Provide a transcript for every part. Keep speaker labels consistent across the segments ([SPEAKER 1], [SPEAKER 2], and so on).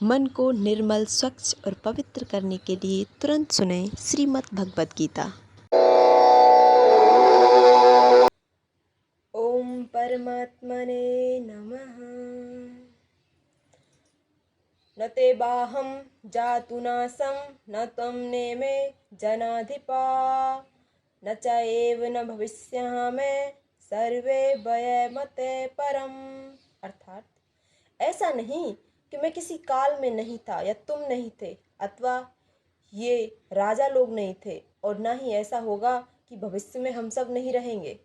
[SPEAKER 1] मन को निर्मल, स्वच्छ और पवित्र करने के लिए तुरंत सुनें श्रीमद् भगवद गीता। ओम परमात्मने नमः। न ते बाहं जातु नासं न त्वं नेमे जनाधिपा न च एव न भविष्यामि सर्वे वयमते परम। अर्थात ऐसा नहीं कि मैं किसी काल में नहीं था या तुम नहीं थे अथवा ये राजा लोग नहीं थे, और ना ही ऐसा होगा कि भविष्य में हम सब नहीं रहेंगे।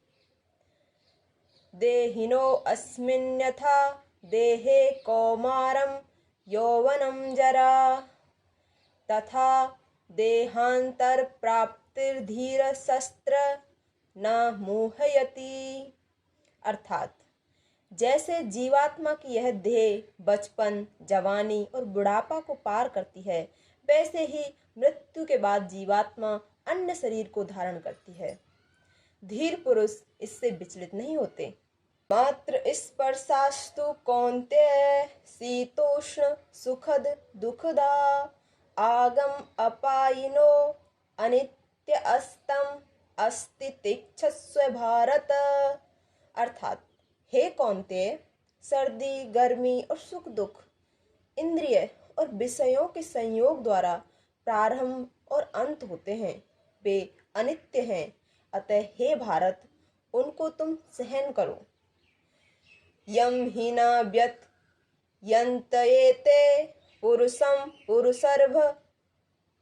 [SPEAKER 1] देहिनो अस्मिन्यथा देहे कौमारम यौवनम जरा तथा देहांतर प्राप्तिर्धीर शस्त्र न मोहयति। अर्थात जैसे जीवात्मा की यह देह बचपन, जवानी और बुढ़ापा को पार करती है, वैसे ही मृत्यु के बाद जीवात्मा अन्य शरीर को धारण करती है। धीर पुरुष इससे विचलित नहीं होते। मात्र स्पर्शास्तु कौन्तेय शीतोष्ण सुखद दुखदा आगम अपायिनो अनित्य अस्तम अस्ति तिक्षस्व भारत। अर्थात हे कौन्तेय, सर्दी, गर्मी और सुख दुख इंद्रिय और विषयों के संयोग द्वारा प्रारंभ और अंत होते हैं, वे अनित्य हैं। अतः हे भारत, उनको तुम सहन करो। यम हीना व्यत यंतयेते पुरुषम पुरुषर्भ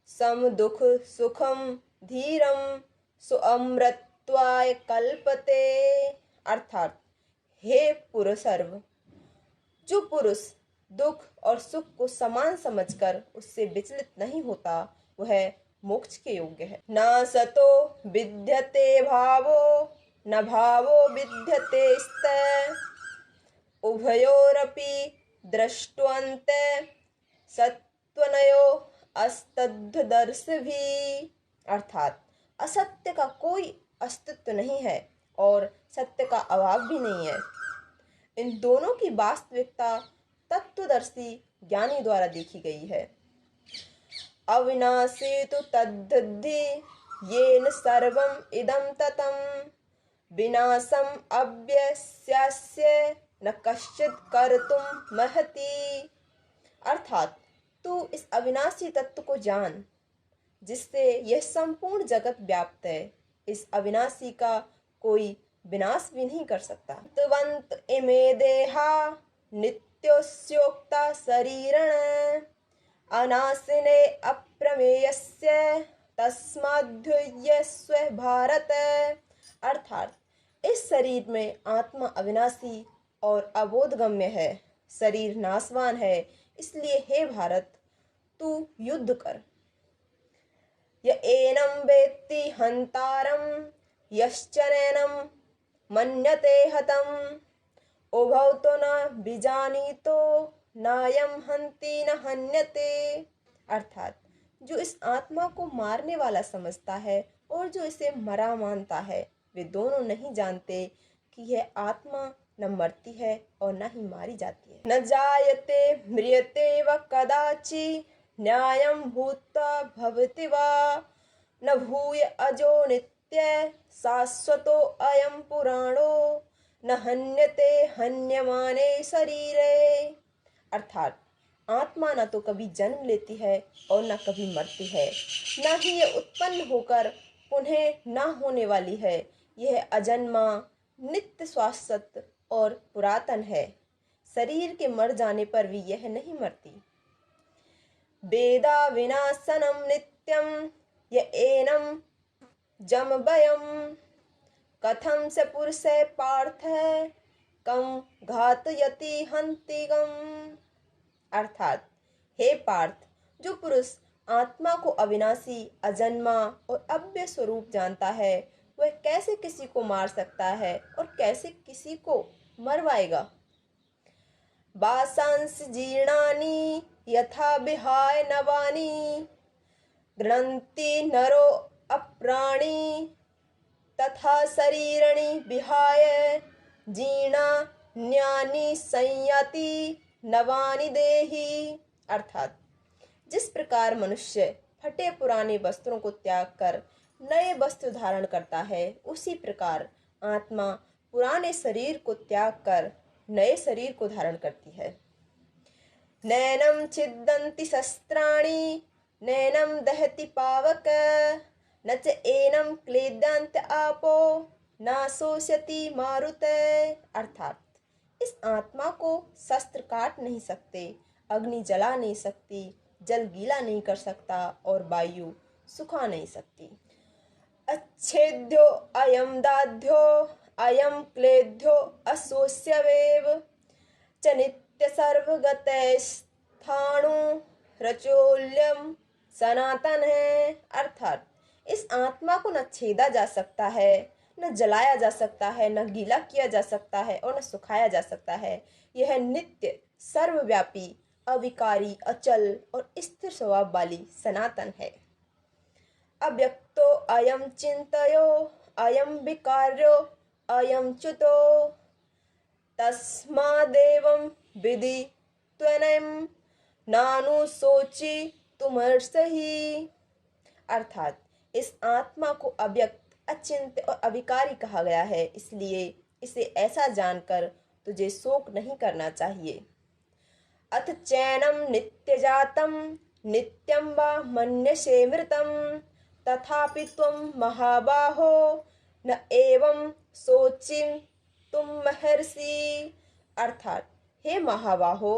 [SPEAKER 1] सम दुख सुखम धीरम सुअमृत्वाय कल्पते। अर्थात हे पुरुषर्भ, जो पुरुष दुख और सुख को समान समझकर उससे विचलित नहीं होता, वह मोक्ष के योग्य है। न सतो विद्यते भावो न भावो विद्यते स्त उभयोरपि दृष्टवन्ते सत्वनयो अस्तद्धदर्शभी। अर्थात असत्य का कोई अस्तित्व नहीं है और सत्य का अभाव भी नहीं है। इन दोनों की वास्तविकता तत्वदर्शी ज्ञानी द्वारा देखी गई है। अविनाशी तु तद्धि येन सर्वम इदं ततं विनाशम अव्यस्यस्य न कश्चित् कर्तुं महति। अर्थात तू इस अविनाशी तत्व को जान जिससे यह संपूर्ण जगत व्याप्त है। इस अविनाशी का कोई विनाश भी नहीं कर सकता। तवंत इमे देहा नित्योस्योक्ता शरीरण अनाशिने अप्रमेयस्य तस्माद्युह्यस्व भारत। अर्थात इस शरीर में आत्मा अविनाशी और अबोधगम्य है, शरीर नाशवान है, इसलिए हे भारत, तू युद्ध कर। य एनं वेत्ति हंतारं यश्चनैनं मन्यते हतम् उभौ तो न बीजानीतो नायं हन्ति न हन्यते। अर्थात जो इस आत्मा को मारने वाला समझता है और जो इसे मरा मानता है, वे दोनों नहीं जानते कि यह आत्मा न मरती है और न ही मारी जाती है। न जायते म्रियते व कदाचि न्यायं भूत्वा भवति वा न भूय अजो नित्य शाश्वतो अयं पुराणो न हन्यते हन्यमाने शरीरे। अर्थात आत्मा न तो कभी जन्म लेती है और न कभी मरती है, न ही ये उत्पन्न होकर पुनः न होने वाली है। यह अजन्मा, नित्य, शाश्वत और पुरातन है। शरीर के मर जाने पर भी यह नहीं मरती। वेदा विनाशनम नित्यम य एनं जमभयम् कथं स पुरुषः पार्थ कं घातयति हन्तिकम्। अर्थात हे पार्थ, जो पुरुष आत्मा को अविनाशी, अजन्मा और अव्यय स्वरूप जानता है, वह कैसे किसी को मार सकता है और कैसे किसी को मरवाएगा। वासांसि जीर्णानि यथा विहाय नवानि गृह्णन्ति नरो अप्राणि तथा शरीराणि विहाय जीर्णान्यानि संयाति नवानि देहि। अर्थात जिस प्रकार मनुष्य फटे पुराने वस्त्रों को त्याग कर नए वस्त्र धारण करता है, उसी प्रकार आत्मा पुराने शरीर को त्याग कर नए शरीर को धारण करती है। नैनम छिद्दन्ति शस्त्राणि नैनम दहति पावक न च एनम क्लेद्यन्त आपो न शोषयति मारुते। अर्थात इस आत्मा को शस्त्र काट नहीं सकते, अग्नि जला नहीं सकती, जल गीला नहीं कर सकता और वायु सुखा नहीं सकती। अच्छेद्यो अयम दाध्यो अयम क्लेद्यो अशोष्यवेव च नित्य सर्वगते स्थाणु रचोल्यम सनातन है। अर्थात इस आत्मा को न छेदा जा सकता है, न जलाया जा सकता है, न गीला किया जा सकता है और न सुखाया जा सकता है। यह नित्य सर्वव्यापी अविकारी अचल और स्थिर स्वभाव वाली सनातन है। अव्यक्तो अयम चिंतयो अयम विकार्यो अयम च्युतो तस्मादेवं विधि त्वनम नानुशोचि तुमर्षहि। अर्थात इस आत्मा को अव्यक्त, अचिंत्य और अविकारी कहा गया है, इसलिए इसे ऐसा जानकर तुझे शोक नहीं करना चाहिए। अथ चैनम नित्यजातं नित्यं वा मन्यसे मृतं तथापि त्वं महाबाहो न एवं शोचितुं महर्षि। अर्थात हे महाबाहो,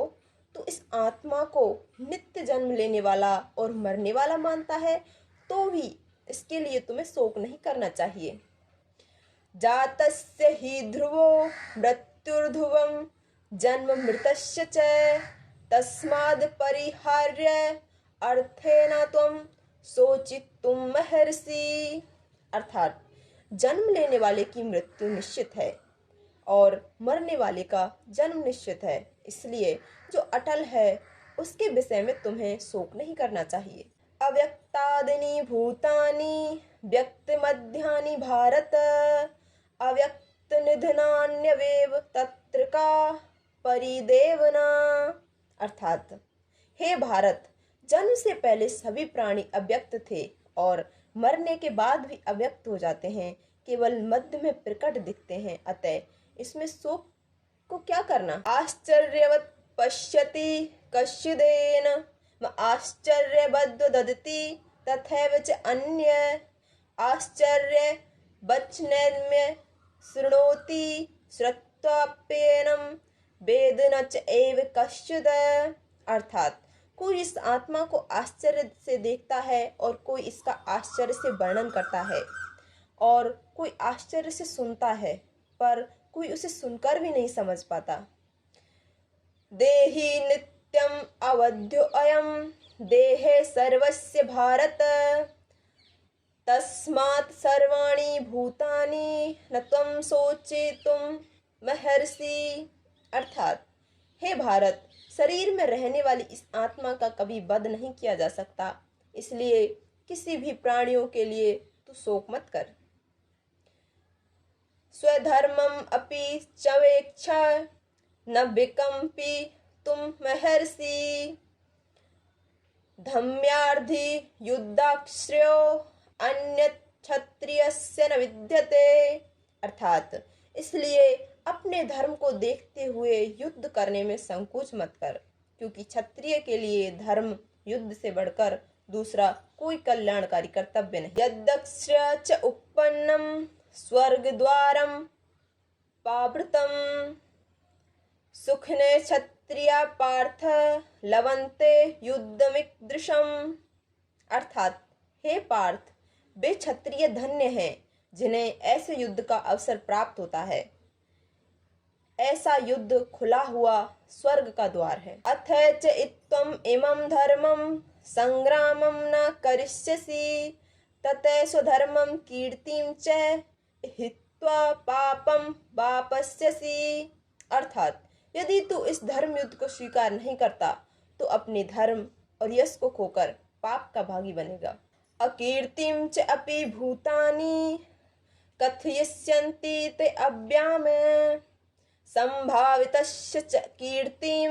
[SPEAKER 1] तू इस आत्मा को नित्य जन्म लेने वाला और मरने वाला मानता है, तो भी इसके लिए तुम्हें शोक नहीं करना चाहिए। जातस्य हि ध्रुवो मृत्युर्ध्रुवं जन्म मृतस्य च तस्माद् परिहार्य अर्थेन त्वं शोचितुं महर्षि। अर्थात जन्म लेने वाले की मृत्यु निश्चित है और मरने वाले का जन्म निश्चित है, इसलिए जो अटल है उसके विषय में तुम्हें शोक नहीं करना चाहिए। अव्यक्तादीनि भूतानि व्यक्त मध्यानि भारत अव्यक्त निधनान्यवेव तत्र का परिदेवना। अर्थात हे भारत, जन्म से पहले सभी प्राणी अव्यक्त थे और मरने के बाद भी अव्यक्त हो जाते हैं, केवल मध्य में प्रकट दिखते हैं, अतः इसमें शोक को क्या करना। आश्चर्यवत् पश्यति कश्चिदेन आश्चर्यवद् ददति तथैव च अन्य आश्चर्य वचनैर्म्य शृणोति श्रुत्वाप्येनं वेद न च एव कश्चिद। अर्थात कोई इस आत्मा को आश्चर्य से देखता है और कोई इसका आश्चर्य से वर्णन करता है और कोई आश्चर्य से सुनता है, पर कोई उसे सुनकर भी नहीं समझ पाता। देहि नित्यम अवध्यो अयम देहे सर्वस्य भारत तस्मात् सर्वाणि भूतानि न त्वं शोचितुं महर्षि। अर्थात हे भारत, शरीर में रहने वाली इस आत्मा का कभी वध नहीं किया जा सकता, इसलिए किसी भी प्राणियों के लिए तू शोक मत कर। स्वधर्मम अपि चवेक्षा न विकम्पि तुम महर्षि धम्यार्धि युद्धाश्रयो अन्यत् क्षत्रियस्य न विद्यते। अर्थात इसलिए अपने धर्म को देखते हुए युद्ध करने में संकोच मत कर, क्योंकि क्षत्रिय के लिए धर्म युद्ध से बढ़कर दूसरा कोई कल्याणकारी कर्तव्य नहीं। यद्दक्ष्य च उत्पन्नम स्वर्गद्वारम पावृतम सुखने क्षत्रिया पार्थ लवन्ते युद्धमिदृशम। अर्थात हे पार्थ, वे क्षत्रिय धन्य हैं जिन्हें ऐसे युद्ध का अवसर प्राप्त होता है। ऐसा युद्ध खुला हुआ स्वर्ग का द्वार है। अथ च इत्त्वम् इमं धर्मं संग्रामं न करिष्यसि ततः स्वधर्मं कीर्तिं च हित्वा पापं वापस्यसि। अर्थात यदि तू इस धर्म युद्ध को स्वीकार नहीं करता तो अपने धर्म और यश को खोकर पाप का भागी बनेगा। अकीर्तिं च अपि भूतानि कथयिष्यन्ति ते अव्याम संभावितस्य च कीर्तिं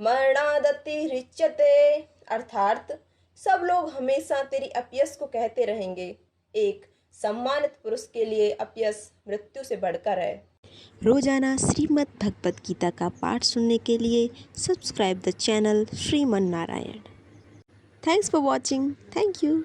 [SPEAKER 1] मरणादति रिच्यते, अर्थात सब लोग हमेशा तेरी अपयश को कहते रहेंगे। एक सम्मानित पुरुष के लिए अपयश मृत्यु से बढ़कर है।
[SPEAKER 2] रोजाना श्रीमद् भगवत गीता का पाठ सुनने के लिए subscribe the channel Shriman Narayan. Thanks for watching. Thank you.